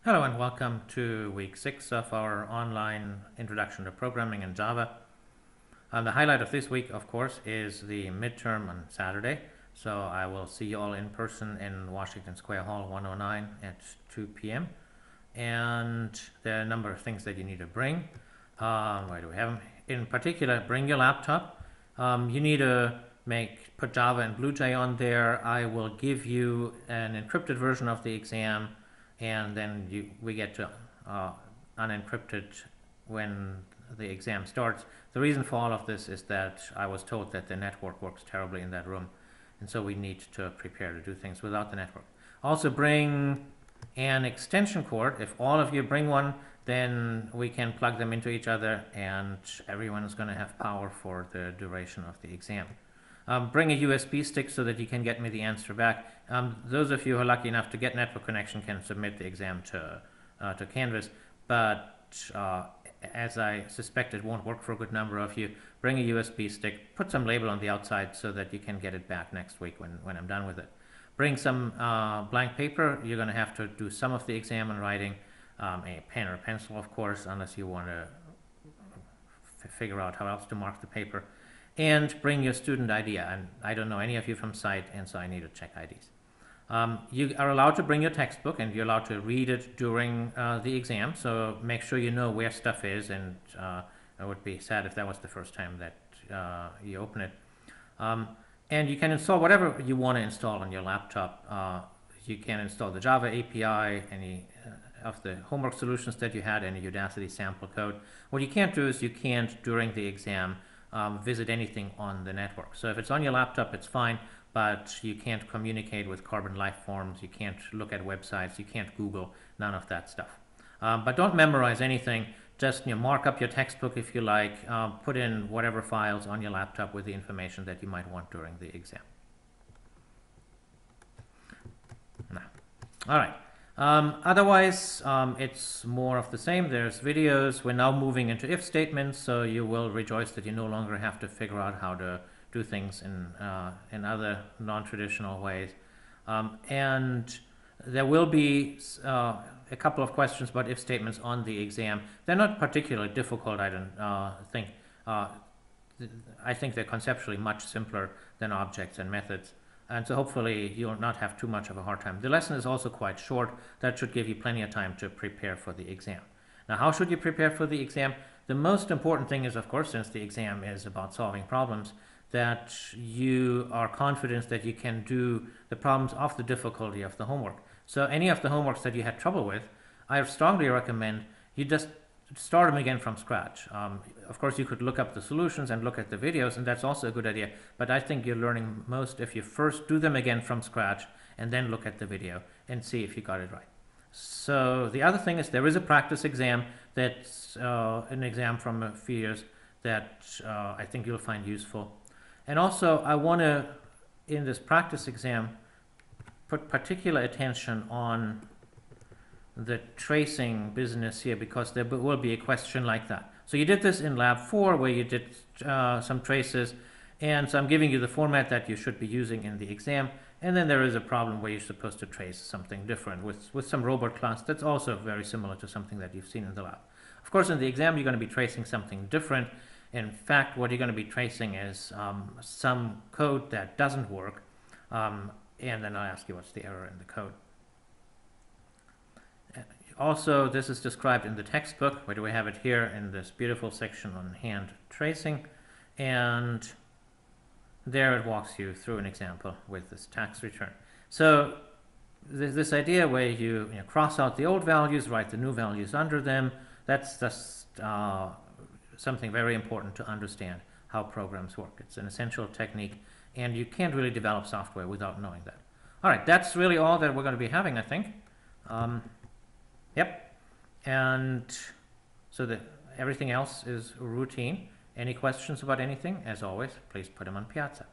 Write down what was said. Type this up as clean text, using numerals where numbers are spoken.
Hello and welcome to week 6 of our online Introduction to Programming in Java. The highlight of this week, of course, is the midterm on Saturday. So I will see you all in person in Washington Square Hall 109 at 2 p.m. And there are a number of things that you need to bring. Where do we have them? In particular, bring your laptop. You need to put Java and BlueJ on there. I will give you an encrypted version of the exam, and then we get to unencrypted when the exam starts. The reason for all of this is that I was told that the network works terribly in that room, and so we need to prepare to do things without the network. Also bring an extension cord. If all of you bring one, then we can plug them into each other and everyone is going to have power for the duration of the exam. Bring a USB stick so that you can get me the answer back. Those of you who are lucky enough to get network connection can submit the exam to Canvas, but as I suspect it won't work for a good number of you, bring a USB stick, put some label on the outside so that you can get it back next week when I'm done with it. Bring some blank paper. You're going to have to do some of the exam in writing, a pen or pencil, of course, unless you want to figure out how else to mark the paper. And bring your student ID. And I don't know any of you from site, and so I need to check IDs. You are allowed to bring your textbook, and you're allowed to read it during the exam, so make sure you know where stuff is, and it would be sad if that was the first time that you open it. And you can install whatever you want to install on your laptop. You can install the Java API, any of the homework solutions that you had, any Udacity sample code. What you can't do is you can't, during the exam, visit anything on the network. So if it's on your laptop, it's fine, but you can't communicate with carbon life forms, you can't look at websites, you can't Google, none of that stuff. But don't memorize anything, just mark up your textbook if you like, put in whatever files on your laptop with the information that you might want during the exam. Now, all right. Otherwise, it's more of the same. There's videos. We're now moving into if statements, so you will rejoice that you no longer have to figure out how to do things in other non-traditional ways. And there will be a couple of questions about if statements on the exam. They're not particularly difficult, I don't think. I think they're conceptually much simpler than objects and methods. And so hopefully you'll not have too much of a hard time. The lesson is also quite short. That should give you plenty of time to prepare for the exam. Now, how should you prepare for the exam? The most important thing is, of course, since the exam is about solving problems, that you are confident that you can do the problems of the difficulty of the homework. So any of the homeworks that you had trouble with, I strongly recommend you just start them again from scratch. Of course, you could look up the solutions and look at the videos, and that's also a good idea. But I think you're learning most if you first do them again from scratch and then look at the video and see if you got it right. So the other thing is there is a practice exam that's an exam from a few years that I think you'll find useful. And also, I want to, in this practice exam, put particular attention on the tracing business here, because there will be a question like that. So you did this in lab 4 where you did some traces, and so I'm giving you the format that you should be using in the exam, and then there is a problem where you're supposed to trace something different with some robot class that's also very similar to something that you've seen in the lab. Of course, in the exam you're going to be tracing something different. In fact, what you're going to be tracing is some code that doesn't work, and then I'll ask you what's the error in the code. Also, this is described in the textbook. Where do we have it here? In this beautiful section on hand tracing. And there it walks you through an example with this tax return. So this idea where you cross out the old values, write the new values under them, that's just something very important to understand how programs work. It's an essential technique, and you can't really develop software without knowing that. All right, that's really all that we're going to be having, I think. Yep, and so everything else is routine. Any questions about anything? As always, please put them on Piazza.